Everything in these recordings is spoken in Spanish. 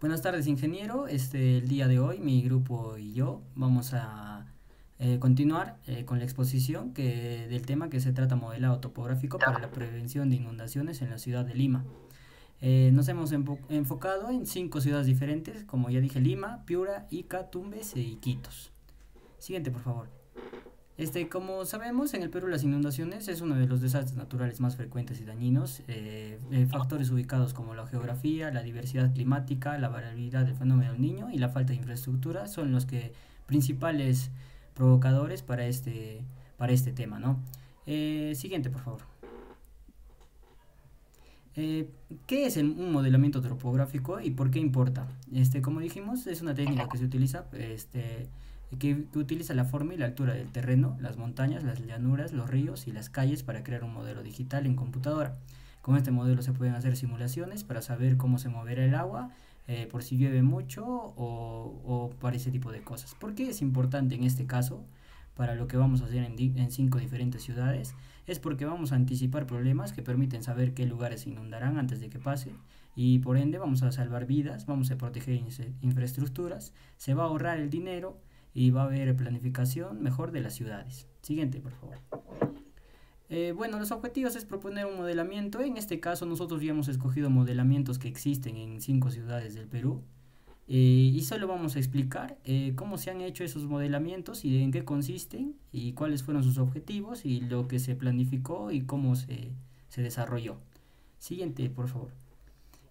Buenas tardes, ingeniero. El día de hoy mi grupo y yo vamos a continuar con la exposición del tema que se trata modelado topográfico para la prevención de inundaciones en la ciudad de Lima. Nos hemos enfocado en 5 ciudades diferentes, como ya dije, Lima, Piura, Ica, Tumbes y Iquitos. Siguiente, por favor. Como sabemos, en el Perú las inundaciones es uno de los desastres naturales más frecuentes y dañinos. Factores ubicados como la geografía, la diversidad climática, la variabilidad del fenómeno del niño y la falta de infraestructura son los principales provocadores para este tema, ¿no? Siguiente, por favor. Eh, ¿Qué es un modelamiento topográfico y por qué importa? Como dijimos, es una técnica que se utiliza, que utiliza la forma y la altura del terreno, las montañas, las llanuras, los ríos y las calles para crear un modelo digital en computadora. Con este modelo se pueden hacer simulaciones para saber cómo se moverá el agua, por si llueve mucho o para ese tipo de cosas. ¿Por qué es importante en este caso? Para lo que vamos a hacer en 5 diferentes ciudades, es porque vamos a anticipar problemas que permiten saber qué lugares se inundarán antes de que pase y por ende vamos a salvar vidas, vamos a proteger infraestructuras, se va a ahorrar el dinero y va a haber planificación mejor de las ciudades. Siguiente, por favor. Bueno, los objetivos es proponer un modelamiento. En este caso nosotros ya hemos escogido modelamientos que existen en 5 ciudades del Perú. Y solo vamos a explicar cómo se han hecho esos modelamientos y en qué consisten y cuáles fueron sus objetivos y lo que se planificó y cómo se desarrolló. Siguiente, por favor.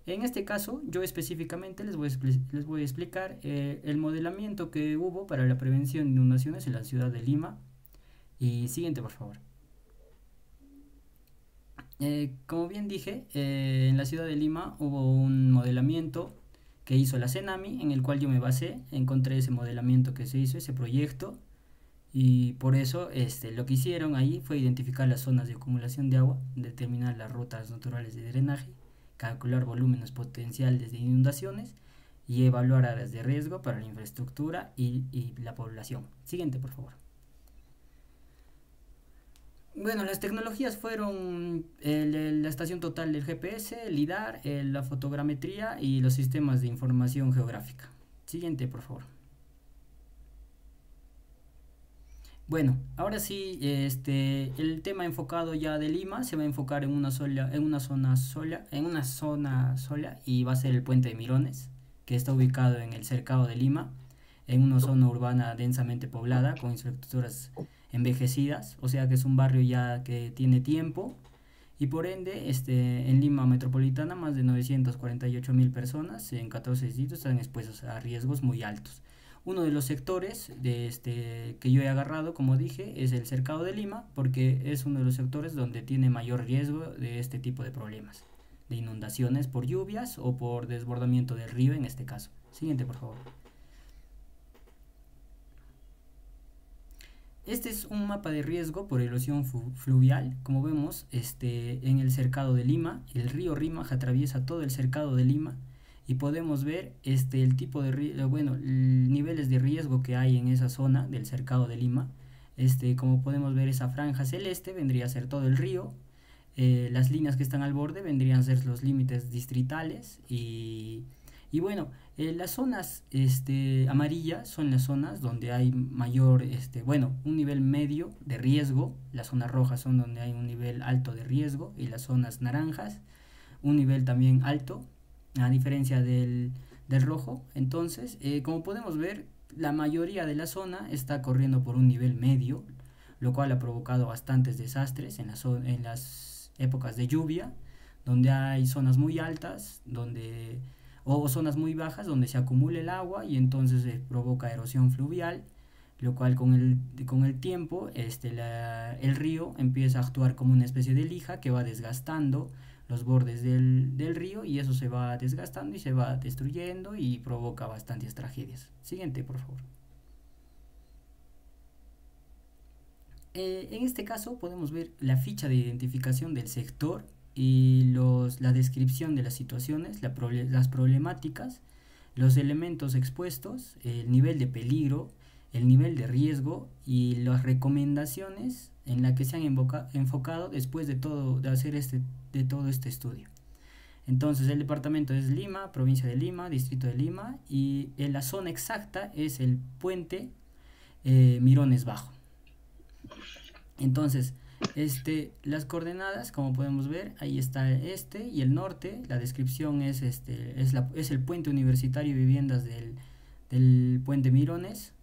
En este caso, yo específicamente les voy a explicar el modelamiento que hubo para la prevención de inundaciones en la ciudad de Lima. Y siguiente, por favor. Como bien dije, en la ciudad de Lima hubo un modelamiento que hizo la CENAMI, en el cual yo me basé, encontré ese modelamiento que se hizo, ese proyecto, y por eso lo que hicieron ahí fue identificar las zonas de acumulación de agua, determinar las rutas naturales de drenaje, calcular volúmenes potenciales de inundaciones y evaluar áreas de riesgo para la infraestructura y la población. Siguiente, por favor. Bueno, las tecnologías fueron la estación total del GPS, el LIDAR, la fotogrametría y los sistemas de información geográfica. Siguiente, por favor. Bueno, ahora sí, el tema enfocado ya de Lima se va a enfocar en una zona sola y va a ser el puente de Mirones, que está ubicado en el cercado de Lima, en una zona urbana densamente poblada con infraestructuras envejecidas, o sea que es un barrio ya que tiene tiempo y por ende en Lima metropolitana más de 948.000 personas en 14 distritos están expuestos a riesgos muy altos. Uno de los sectores que yo he agarrado, como dije, es el cercado de Lima, porque es uno de los sectores donde tiene mayor riesgo de este tipo de problemas, de inundaciones por lluvias o por desbordamiento del río en este caso. Siguiente, por favor. Este es un mapa de riesgo por erosión fluvial. Como vemos, en el cercado de Lima, el río Rímac atraviesa todo el cercado de Lima y podemos ver el tipo de bueno, niveles de riesgo que hay en esa zona del cercado de Lima. Como podemos ver, esa franja celeste vendría a ser todo el río. Las líneas que están al borde vendrían a ser los límites distritales y bueno, las zonas amarillas son las zonas donde hay mayor, bueno, un nivel medio de riesgo. Las zonas rojas son donde hay un nivel alto de riesgo y las zonas naranjas un nivel también alto, a diferencia del rojo. Entonces, como podemos ver, la mayoría de la zona está corriendo por un nivel medio, lo cual ha provocado bastantes desastres en las épocas de lluvia, donde hay zonas muy altas, o zonas muy bajas donde se acumula el agua y entonces se provoca erosión fluvial, lo cual con el tiempo el río empieza a actuar como una especie de lija que va desgastando los bordes del río y eso se va desgastando y se va destruyendo y provoca bastantes tragedias. Siguiente, por favor. En este caso podemos ver la ficha de identificación del sector y la descripción de las situaciones, las problemáticas, los elementos expuestos, el nivel de peligro, el nivel de riesgo y las recomendaciones en las que se han enfocado después de hacer de todo este estudio. Entonces el departamento es Lima, provincia de Lima, distrito de Lima, y la zona exacta es el puente Mirones Bajo. Entonces, las coordenadas, como podemos ver, ahí está el este y el norte. La descripción es el puente universitario y viviendas del puente Mirones,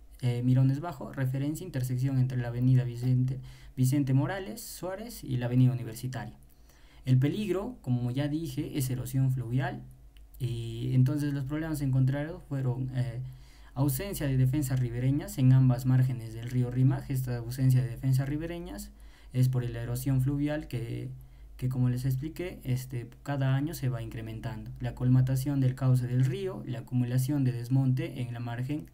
Mirones Bajo, referencia intersección entre la avenida Vicente Morales Suárez y la avenida Universitaria. El peligro, como ya dije, es erosión fluvial, y entonces los problemas encontrados fueron ausencia de defensas ribereñas en ambas márgenes del río Rímac. Esta ausencia de defensas ribereñas es por la erosión fluvial que como les expliqué, cada año se va incrementando. La colmatación del cauce del río, la acumulación de desmonte en la margen,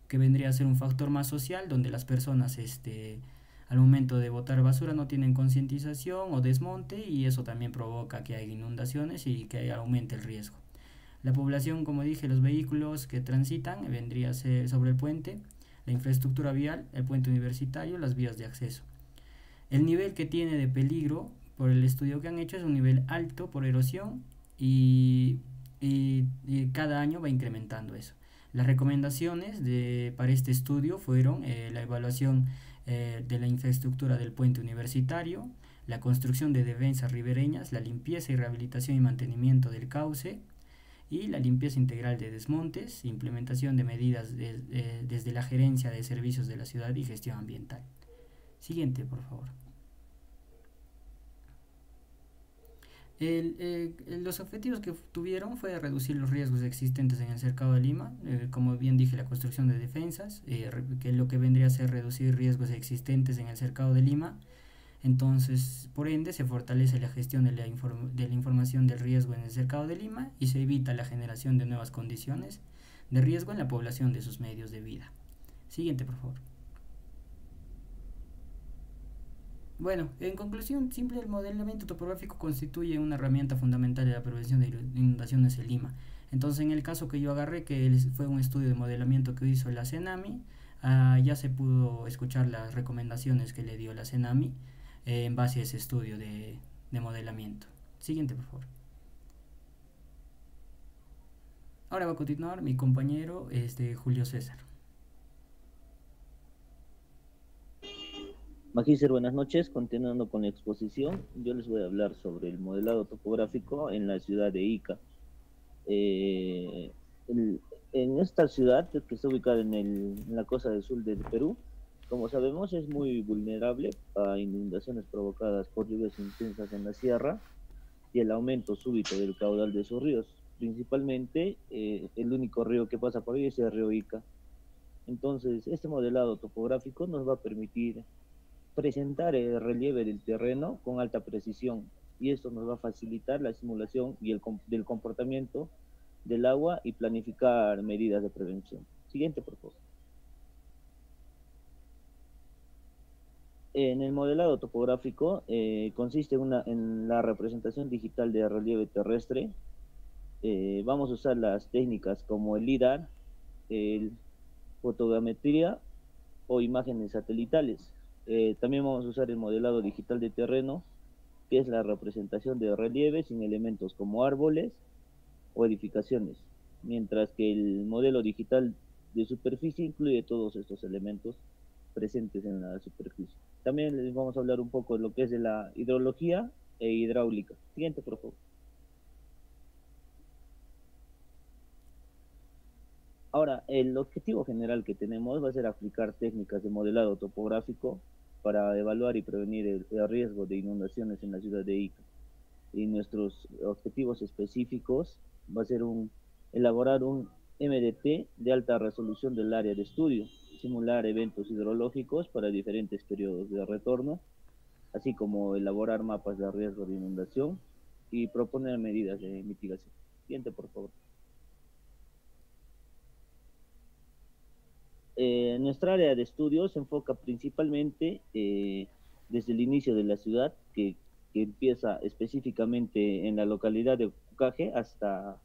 que vendría a ser un factor más social, donde las personas al momento de botar basura no tienen concientización o desmonte, y eso también provoca que haya inundaciones y que aumente el riesgo. La población, como dije, los vehículos que transitan vendría a ser sobre el puente, la infraestructura vial, el puente universitario, las vías de acceso. El nivel que tiene de peligro, por el estudio que han hecho, es un nivel alto por erosión, y cada año va incrementando eso. Las recomendaciones para este estudio fueron la evaluación de la infraestructura del puente universitario, la construcción de defensas ribereñas, la limpieza y rehabilitación y mantenimiento del cauce, y la limpieza integral de desmontes, implementación de medidas desde la gerencia de servicios de la ciudad y gestión ambiental. Siguiente, por favor. Los objetivos que tuvieron fue reducir los riesgos existentes en el cercado de Lima, como bien dije, la construcción de defensas, que lo que vendría a ser reducir riesgos existentes en el cercado de Lima. Entonces, por ende, se fortalece la gestión de la información del riesgo en el cercado de Lima y se evita la generación de nuevas condiciones de riesgo en la población de sus medios de vida. Siguiente, por favor. Bueno, en conclusión, simple, el modelamiento topográfico constituye una herramienta fundamental de la prevención de inundaciones en Lima. Entonces, en el caso que yo agarré, que fue un estudio de modelamiento que hizo la CENAMI, ya se pudo escuchar las recomendaciones que le dio la CENAMI en base a ese estudio de modelamiento. Siguiente, por favor. Ahora va a continuar mi compañero Julio César. Magíster, buenas noches. Continuando con la exposición, yo les voy a hablar sobre el modelado topográfico en la ciudad de Ica. Eh, en esta ciudad, que está ubicada en la costa del sur del Perú, como sabemos, es muy vulnerable a inundaciones provocadas por lluvias intensas en la sierra y el aumento súbito del caudal de sus ríos. Principalmente, el único río que pasa por ahí es el río Ica. Entonces, este modelado topográfico nos va a permitir presentar el relieve del terreno con alta precisión, y esto nos va a facilitar la simulación del comportamiento del agua y planificar medidas de prevención. Siguiente, por favor. En el modelado topográfico consiste en la representación digital de relieve terrestre. Vamos a usar las técnicas como el LIDAR, el fotogrametría o imágenes satelitales. También vamos a usar el modelado digital de terreno, que es la representación de relieves sin elementos como árboles o edificaciones, mientras que el modelo digital de superficie incluye todos estos elementos presentes en la superficie. También les vamos a hablar un poco de lo que es de la hidrología e hidráulica. Siguiente, por favor. Ahora, el objetivo general que tenemos va a ser aplicar técnicas de modelado topográfico para evaluar y prevenir el riesgo de inundaciones en la ciudad de Ica. Y nuestros objetivos específicos va a ser elaborar un MDT de alta resolución del área de estudio, simular eventos hidrológicos para diferentes periodos de retorno, así como elaborar mapas de riesgo de inundación y proponer medidas de mitigación. Siguiente, por favor. Nuestra área de estudio se enfoca principalmente desde el inicio de la ciudad, que empieza específicamente en la localidad de Pucaje hasta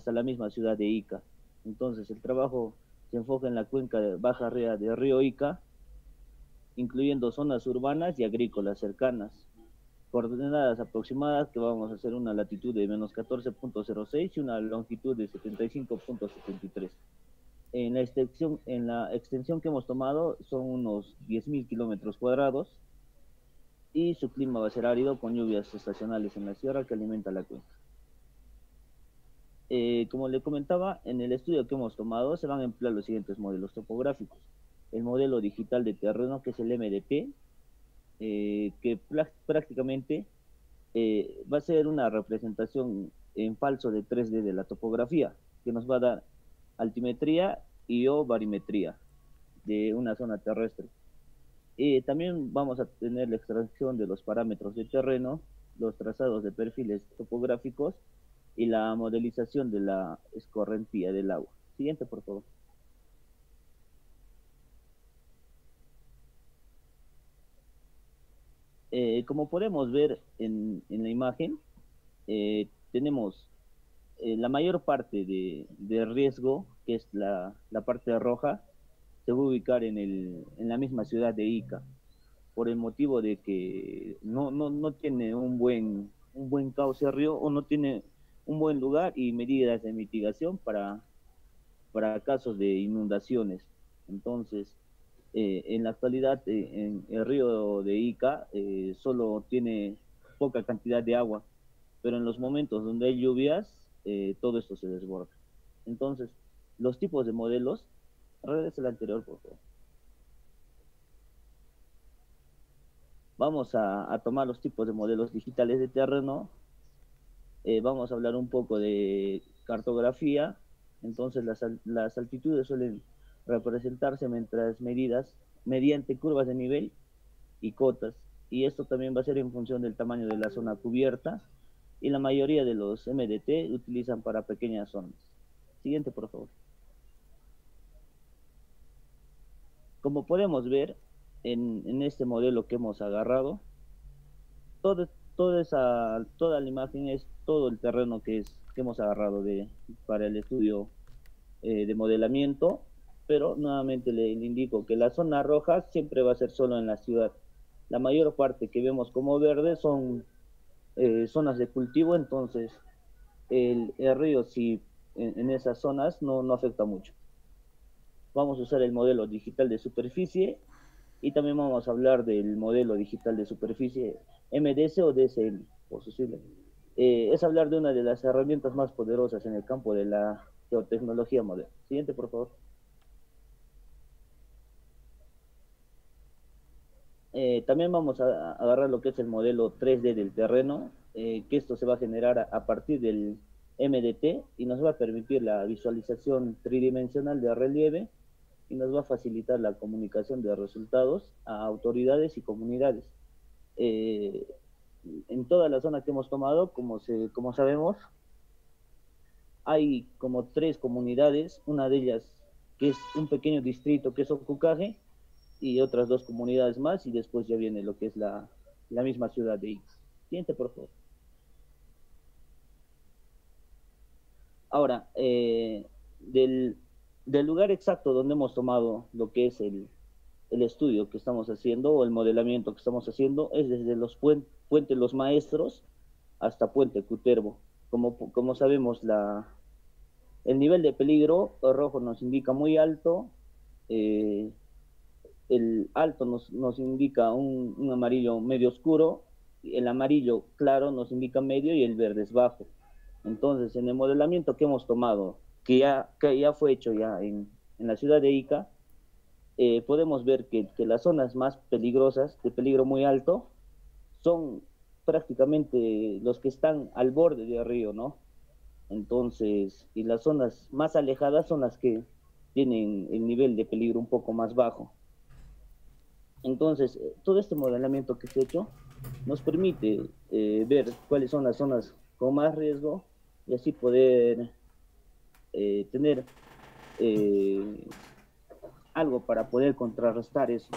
la misma ciudad de Ica. Entonces, el trabajo se enfoca en la cuenca baja ría del río Ica, incluyendo zonas urbanas y agrícolas cercanas. coordenadas aproximadas que vamos a hacer una latitud de menos 14,06 y una longitud de 75,73. En la extensión que hemos tomado son unos 10.000 kilómetros cuadrados y su clima va a ser árido con lluvias estacionales en la sierra que alimenta la cuenca. Como le comentaba, en el estudio que hemos tomado se van a emplear los siguientes modelos topográficos. El modelo digital de terreno, que es el MDT, que prácticamente va a ser una representación en falso de 3D de la topografía, que nos va a dar altimetría y o barimetría de una zona terrestre. También vamos a tener la extracción de los parámetros de terreno, los trazados de perfiles topográficos y la modelización de la escorrentía del agua. Siguiente, por favor. Como podemos ver en la imagen, tenemos la mayor parte de riesgo, que es la parte roja, se va a ubicar en la misma ciudad de Ica, por el motivo de que no tiene un buen cauce río o no tiene un buen lugar y medidas de mitigación para casos de inundaciones. Entonces, en la actualidad, en el río de Ica solo tiene poca cantidad de agua, pero en los momentos donde hay lluvias, todo esto se desborda. Entonces, los tipos de modelos, regresa el anterior, por favor. Vamos a tomar los tipos de modelos digitales de terreno. Vamos a hablar un poco de cartografía. Entonces, las altitudes suelen representarse mientras medidas mediante curvas de nivel y cotas. Y esto también va a ser en función del tamaño de la zona cubierta. Y la mayoría de los MDT utilizan para pequeñas zonas. Siguiente, por favor. Como podemos ver en este modelo que hemos agarrado, toda la imagen es todo el terreno que hemos agarrado para el estudio de modelamiento, pero nuevamente le indico que la zona roja siempre va a ser solo en la ciudad. La mayor parte que vemos como verde son zonas de cultivo, entonces el río sí en esas zonas no afecta mucho. Vamos a usar el modelo digital de superficie y también vamos a hablar del modelo digital de superficie MDS o DSM, por sus siglas. Es hablar de una de las herramientas más poderosas en el campo de la geotecnología moderna. Siguiente, por favor. También vamos a agarrar lo que es el modelo 3D del terreno, que esto se va a generar a partir del MDT y nos va a permitir la visualización tridimensional de relieve y nos va a facilitar la comunicación de resultados a autoridades y comunidades. En toda la zona que hemos tomado, como sabemos, hay como 3 comunidades, una de ellas que es un pequeño distrito que es Ocucaje, y otras 2 comunidades más, y después ya viene lo que es la misma ciudad de Ica. Siguiente, por favor. Ahora, del lugar exacto donde hemos tomado lo que es el estudio que estamos haciendo o el modelamiento que estamos haciendo es desde los Puente Los Maestros hasta Puente Cutervo. Como sabemos, el nivel de peligro rojo nos indica muy alto, el alto nos indica un amarillo medio oscuro, el amarillo claro nos indica medio y el verde es bajo. Entonces, en el modelamiento que hemos tomado, que ya fue hecho ya en la ciudad de Ica, podemos ver que las zonas más peligrosas, de peligro muy alto, son prácticamente los que están al borde del río, ¿no? Entonces, y las zonas más alejadas son las que tienen el nivel de peligro un poco más bajo. Entonces, todo este modelamiento que se ha hecho nos permite ver cuáles son las zonas con más riesgo y así poder tener algo para poder contrarrestar eso.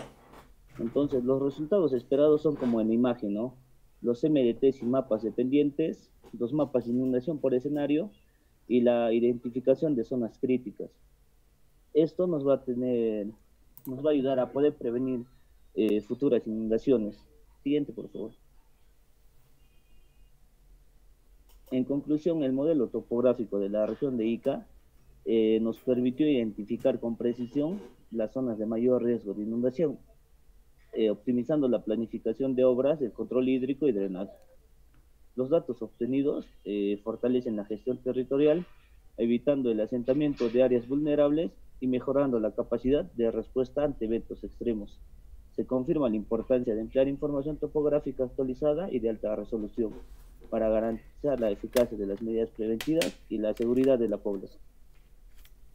Entonces, los resultados esperados son como en la imagen, ¿no? Los MDTs y mapas dependientes, los mapas de inundación por escenario y la identificación de zonas críticas. Esto nos va a ayudar a poder prevenir futuras inundaciones. Siguiente, por favor. En conclusión, el modelo topográfico de la región de Ica nos permitió identificar con precisión las zonas de mayor riesgo de inundación, optimizando la planificación de obras, el control hídrico y drenaje. Los datos obtenidos fortalecen la gestión territorial, evitando el asentamiento de áreas vulnerables y mejorando la capacidad de respuesta ante eventos extremos. Se confirma la importancia de emplear información topográfica actualizada y de alta resolución para garantizar la eficacia de las medidas preventivas y la seguridad de la población.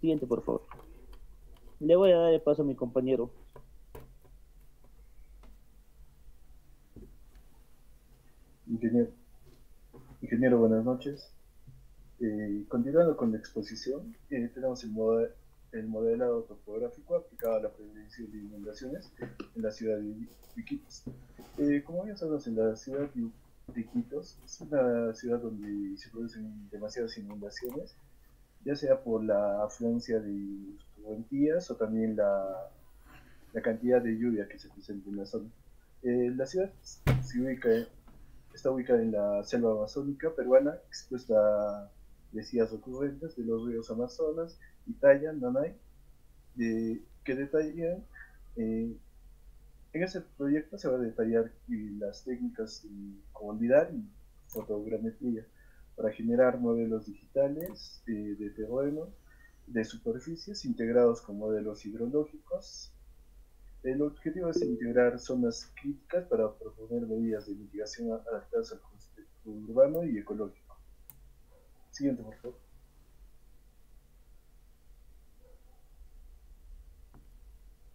Siguiente, por favor. Le voy a dar el paso a mi compañero. Ingeniero, ingeniero, buenas noches. Continuando con la exposición, tenemos el modelado topográfico aplicado a la prevención de inundaciones en la ciudad de Iquitos. Como ya sabemos, en la ciudad de Iquitos es una ciudad donde se producen demasiadas inundaciones, ya sea por la afluencia de tormentías o también la cantidad de lluvia que se presenta en la zona. La ciudad está ubicada en la selva amazónica peruana, expuesta a decías recurrentes de los ríos Amazonas, Italia, Nanay, que detallan, en ese proyecto se va a detallar las técnicas como LIDAR y fotogrametría para generar modelos digitales de terreno, de superficies integrados con modelos hidrológicos. El objetivo es integrar zonas críticas para proponer medidas de mitigación adaptadas al contexto urbano y ecológico. Siguiente, por favor.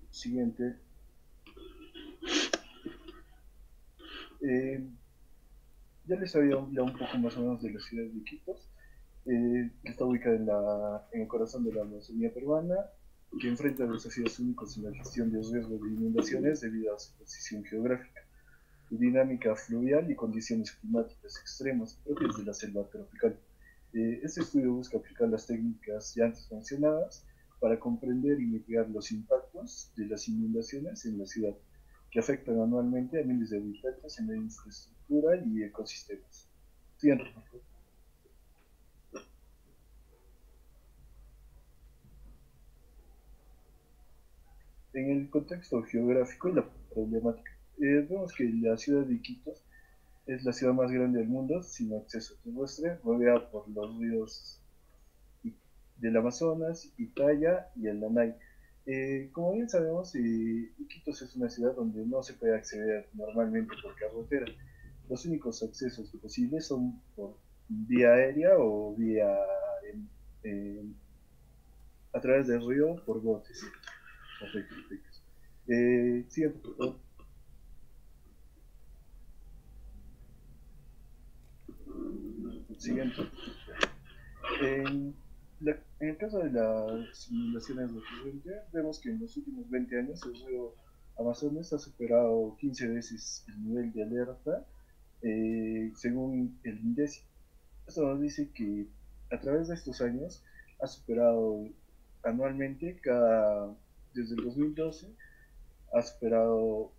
Siguiente. Ya les había hablado un poco más o menos de la ciudad de Iquitos. Está ubicada en el corazón de la Amazonía peruana, que enfrenta desafíos únicos en la gestión de riesgos de inundaciones debido a su posición geográfica, dinámica fluvial y condiciones climáticas extremas propias de la selva tropical. Este estudio busca aplicar las técnicas ya antes mencionadas para comprender y mitigar los impactos de las inundaciones en la ciudad, que afectan anualmente a miles de habitantes en la infraestructura y ecosistemas. Siguiente, por favor. En el contexto geográfico y la problemática, vemos que la ciudad de Iquitos es la ciudad más grande del mundo sin acceso terrestre, rodeada por los ríos del Amazonas, Italia y el Nanay. Como bien sabemos, Iquitos es una ciudad donde no se puede acceder normalmente por carretera. Los únicos accesos posibles son por vía aérea o vía a través del río por botes. Perfecto, perfecto. Siguiente, por favor. Siguiente. En, en el caso de las inundaciones recurrentes, vemos que en los últimos 20 años el río Amazonas ha superado 15 veces el nivel de alerta, según el INDECI. Esto nos dice que a través de estos años ha superado anualmente, desde el 2012, ha superado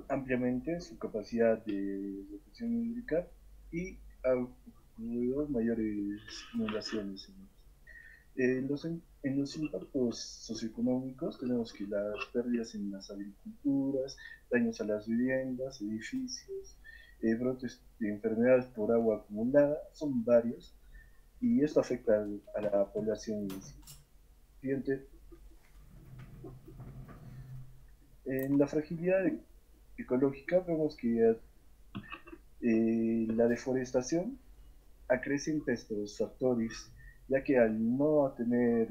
ampliamente su capacidad de retención hídrica y ha ocurrido mayores inundaciones. En los impactos socioeconómicos tenemos que las pérdidas en las agriculturas, daños a las viviendas, edificios, brotes de enfermedades por agua acumulada, son varios, y esto afecta a la población en sí. Siguiente. En la fragilidad ecológica vemos que la deforestación acrecenta estos factores, ya que al no tener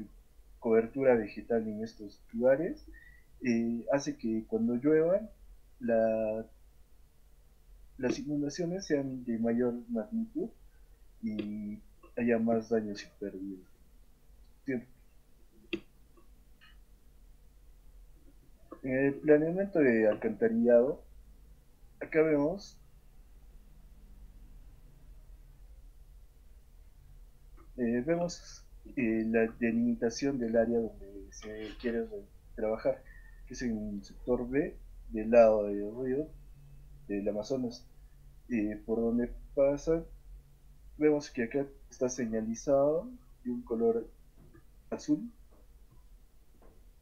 cobertura vegetal en estos lugares, hace que cuando lluevan las inundaciones sean de mayor magnitud y haya más daños y pérdidas. En el planeamiento de alcantarillado, acá vemos la delimitación del área donde se quiere trabajar, que es en el sector B del lado del río del Amazonas, por donde pasan, vemos que acá está señalizado de un color azul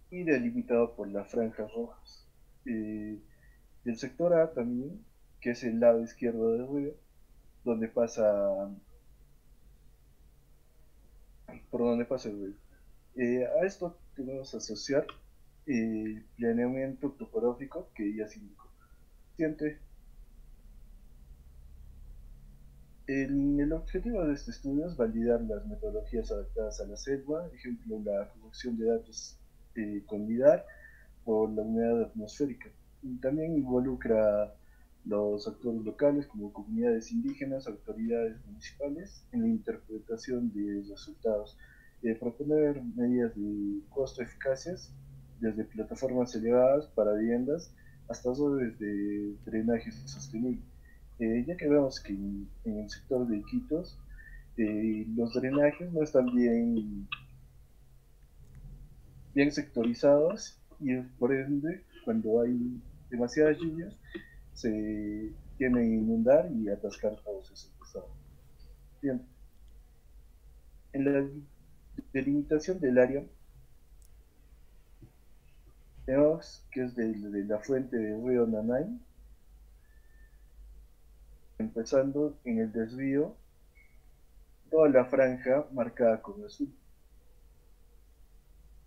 y delimitado por las franjas rojas. El sector A también, que es el lado izquierdo del río, donde pasa, por donde pasa el río. A esto tenemos que asociar el planeamiento topográfico que ya se indicó. Siguiente. El objetivo de este estudio es validar las metodologías adaptadas a la selva, ejemplo, la producción de datos con LIDAR por la humedad atmosférica. Y también involucra los actores locales como comunidades indígenas, autoridades municipales en la interpretación de resultados. Proponer medidas de costo eficaces desde plataformas elevadas para viviendas hasta redes de drenaje sostenible. Ya que vemos que en el sector de Iquitos los drenajes no están bien sectorizados y por ende cuando hay demasiadas lluvias se tiene que inundar y atascar todos esos estados. Bien, en la delimitación del área tenemos que es de la fuente del río Nanay, empezando en el desvío, toda la franja marcada con azul.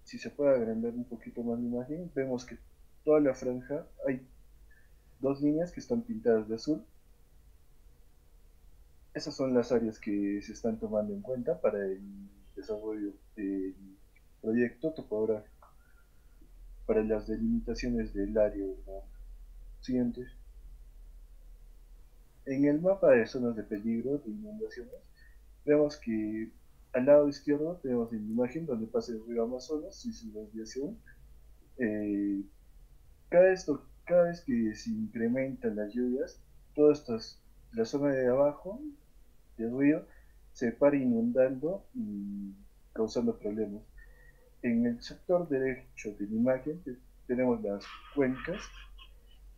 Si se puede agrandar un poquito más la imagen, vemos que toda la franja hay dos líneas que están pintadas de azul. Esas son las áreas que se están tomando en cuenta para el desarrollo del proyecto topográfico, para las delimitaciones del área urbana. Siguiente. En el mapa de zonas de peligro de inundaciones, vemos que al lado izquierdo tenemos la imagen donde pasa el río Amazonas y su desviación. Eh, cada vez que se incrementan las lluvias, la zona de abajo del río se para inundando y causando problemas. En el sector derecho de la imagen tenemos las cuencas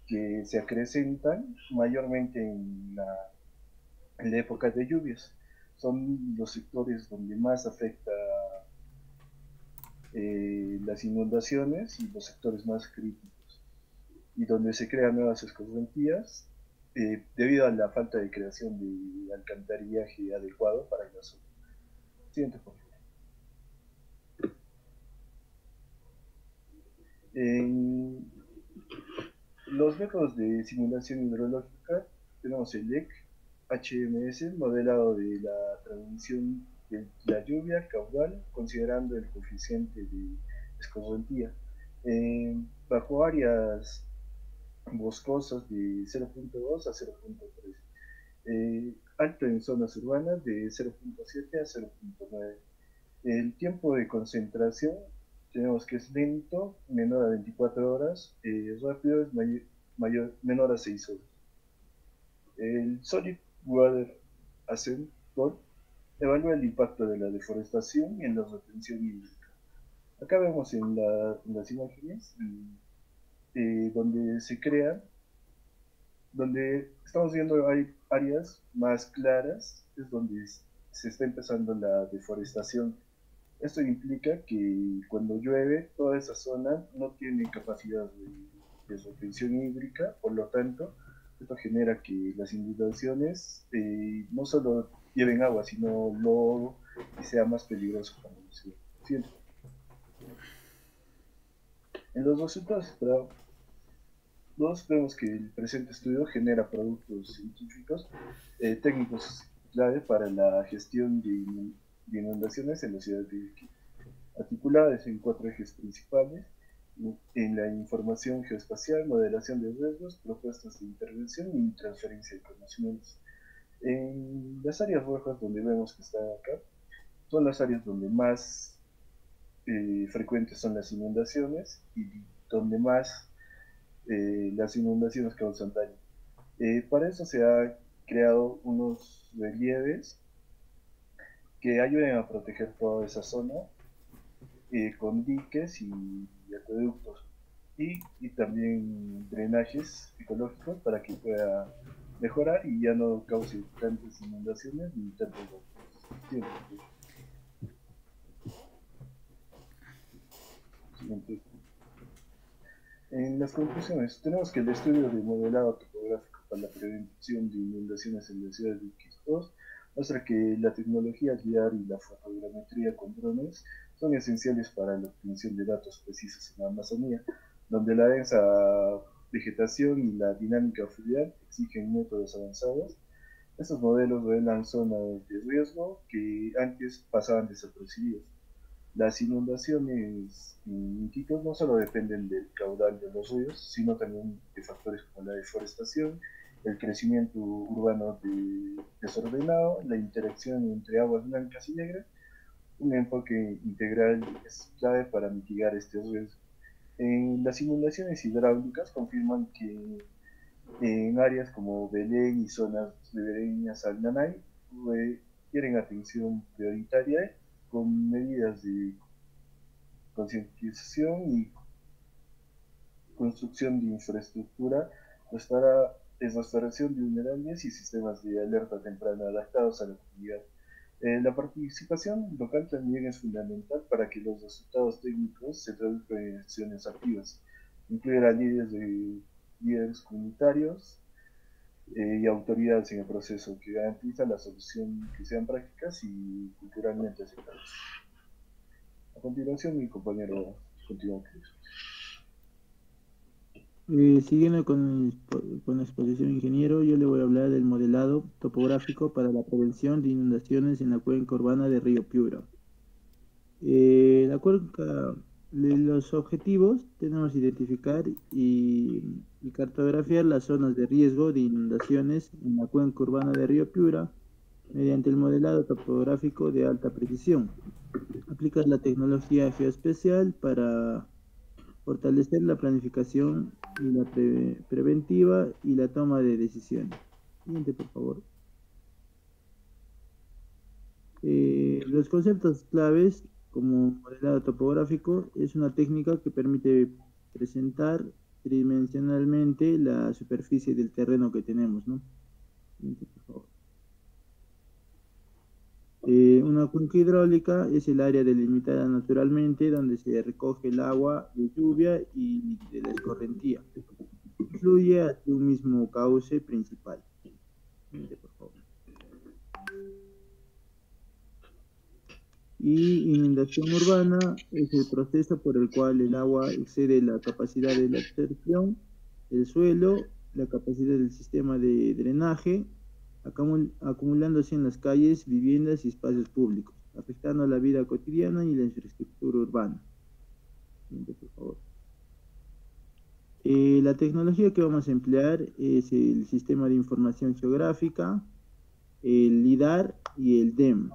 que se acrecentan mayormente en la época de lluvias. Son los sectores donde más afecta las inundaciones y los sectores más críticos, y donde se crean nuevas escorrentías debido a la falta de creación de alcantarillaje adecuado para la zona. Siguiente, por favor. En los métodos de simulación hidrológica tenemos el EC, HMS, modelado de la transmisión de la lluvia caudal, considerando el coeficiente de escorrentía. Bajo áreas boscosas de 0.2 a 0.3. Alto en zonas urbanas de 0.7 a 0.9. El tiempo de concentración tenemos que es lento, menor a 24 horas, rápido es menor a 6 horas. El Solid Water Assessment evalúa el impacto de la deforestación en la retención hídrica. Acá vemos en las imágenes donde se crea, donde estamos viendo hay áreas más claras, es donde se está empezando la deforestación. Esto implica que cuando llueve, toda esa zona no tiene capacidad de retención hídrica, por lo tanto, esto genera que las inundaciones no solo lleven agua, sino lodo y sea más peligroso para la ciudad. ¿Siento? En los resultados esperados, vemos que el presente estudio genera productos científicos, técnicos clave para la gestión de inundaciones en la ciudad de Quito, articuladas en 4 ejes principales: en la información geoespacial, modelación de riesgos, propuestas de intervención y transferencia de conocimientos. En las áreas rojas, donde vemos que está acá, son las áreas donde más frecuentes son las inundaciones y donde más las inundaciones causan daño. Para eso se ha creado unos relieves que ayuden a proteger toda esa zona con diques y acueductos y también drenajes ecológicos para que pueda mejorar y ya no cause tantas inundaciones ni tantos tiempos. Siguiente. En las conclusiones, tenemos que el estudio de modelado topográfico para la prevención de inundaciones en la ciudad de Iquitos muestra que la tecnología guiar y la fotogrametría con drones son esenciales para la obtención de datos precisos en la Amazonía, donde la densa vegetación y la dinámica fluvial exigen métodos avanzados. Estos modelos revelan zonas de riesgo que antes pasaban desapercibidos. Las inundaciones en Iquitos no solo dependen del caudal de los ríos, sino también de factores como la deforestación, el crecimiento urbano desordenado, la interacción entre aguas blancas y negras. Un enfoque integral es clave para mitigar este riesgo. Las inundaciones hidráulicas confirman que en áreas como Belén y zonas ribereñas al Nanay requieren atención prioritaria con medidas de concientización y construcción de infraestructura, restauración de humedales y sistemas de alerta temprana adaptados a la comunidad. La participación local también es fundamental para que los resultados técnicos se traduzcan en acciones activas. Incluir a líderes comunitarios y autoridades en el proceso que garantiza la solución que sean prácticas y culturalmente aceptables. A continuación, mi compañero continúa. Siguiendo con la exposición, ingeniero, yo le voy a hablar del modelado topográfico para la prevención de inundaciones en la cuenca urbana de Río Piura. La cuenca, los objetivos tenemos que identificar y cartografiar las zonas de riesgo de inundaciones en la cuenca urbana de Río Piura mediante el modelado topográfico de alta precisión. Aplica la tecnología geoespecial para fortalecer la planificación y la preventiva y la toma de decisiones. Siguiente, por favor. Los conceptos claves como modelado topográfico es una técnica que permite presentar tridimensionalmente la superficie del terreno que tenemos, ¿no? Siguiente, por favor. Una cuenca hidráulica es el área delimitada naturalmente donde se recoge el agua de lluvia y de la escorrentía. Fluye hacia un mismo cauce principal. Por favor. Y inundación urbana es el proceso por el cual el agua excede la capacidad de la absorción del suelo, la capacidad del sistema de drenaje, acumulándose en las calles, viviendas y espacios públicos, afectando a la vida cotidiana y la infraestructura urbana. Por favor. La tecnología que vamos a emplear es el Sistema de Información Geográfica, el LIDAR y el DEM.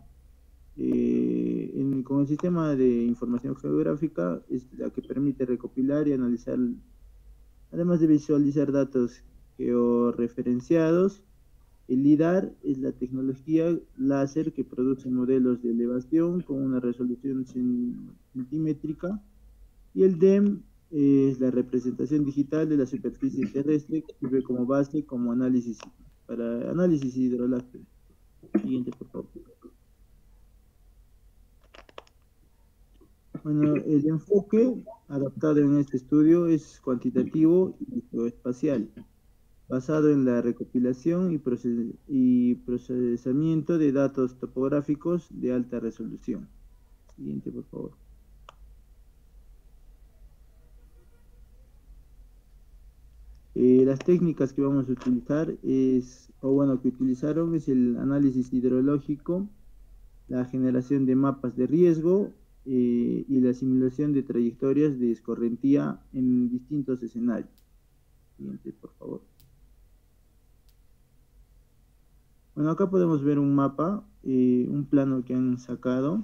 Con el Sistema de Información Geográfica es la que permite recopilar y analizar, además de visualizar datos georreferenciados. El LIDAR es la tecnología láser que produce modelos de elevación con una resolución centimétrica, y el DEM es la representación digital de la superficie terrestre que sirve como base para análisis hidrológico. Siguiente, por favor. Bueno, el enfoque adaptado en este estudio es cuantitativo y geoespacial, basado en la recopilación y procesamiento de datos topográficos de alta resolución. Siguiente, por favor. Las técnicas que vamos a utilizar que utilizaron es el análisis hidrológico, la generación de mapas de riesgo y la simulación de trayectorias de escorrentía en distintos escenarios. Siguiente, por favor. Bueno, acá podemos ver un mapa, un plano que han sacado.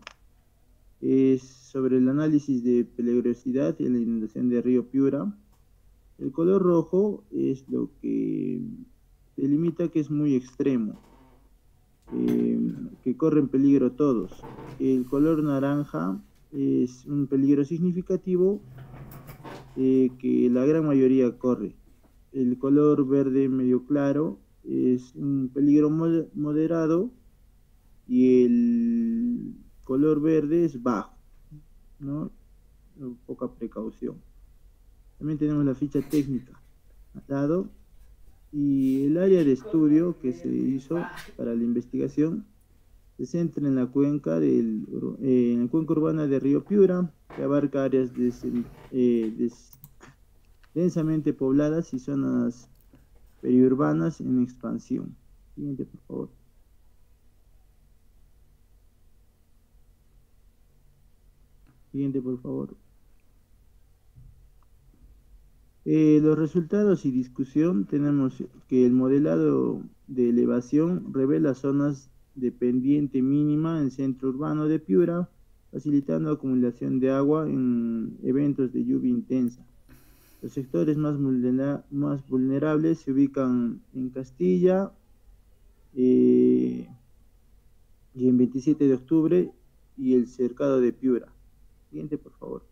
Es sobre el análisis de peligrosidad y la inundación de Río Piura. El color rojo es lo que delimita que es muy extremo, que corren peligro todos. El color naranja es un peligro significativo que la gran mayoría corre. El color verde medio claro es un peligro moderado y el color verde es bajo, ¿no? Poca precaución. También tenemos la ficha técnica al lado y el área de estudio que se hizo para la investigación se centra en la cuenca en la cuenca urbana de Río Piura, que abarca áreas densamente pobladas y zonas periurbanas en expansión. Siguiente, por favor. Siguiente, por favor. Los resultados y discusión, tenemos que el modelado de elevación revela zonas de pendiente mínima en el centro urbano de Piura, facilitando acumulación de agua en eventos de lluvia intensa. Los sectores más vulnerables se ubican en Castilla y en 27 de octubre y el cercado de Piura. Siguiente, por favor.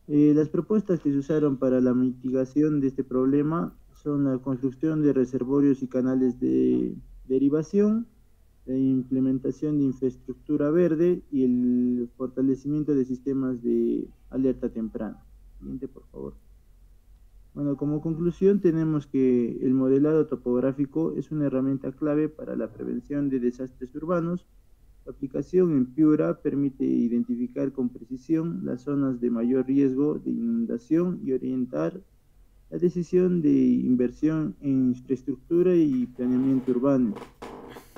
Las propuestas que se usaron para la mitigación de este problema son la construcción de reservorios y canales de derivación, la implementación de infraestructura verde y el fortalecimiento de sistemas de alerta temprana. Siguiente, por favor. Bueno, como conclusión tenemos que el modelado topográfico es una herramienta clave para la prevención de desastres urbanos. La aplicación en Piura permite identificar con precisión las zonas de mayor riesgo de inundación y orientar la decisión de inversión en infraestructura y planeamiento urbano.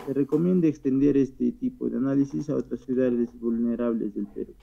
Se recomienda extender este tipo de análisis a otras ciudades vulnerables del Perú.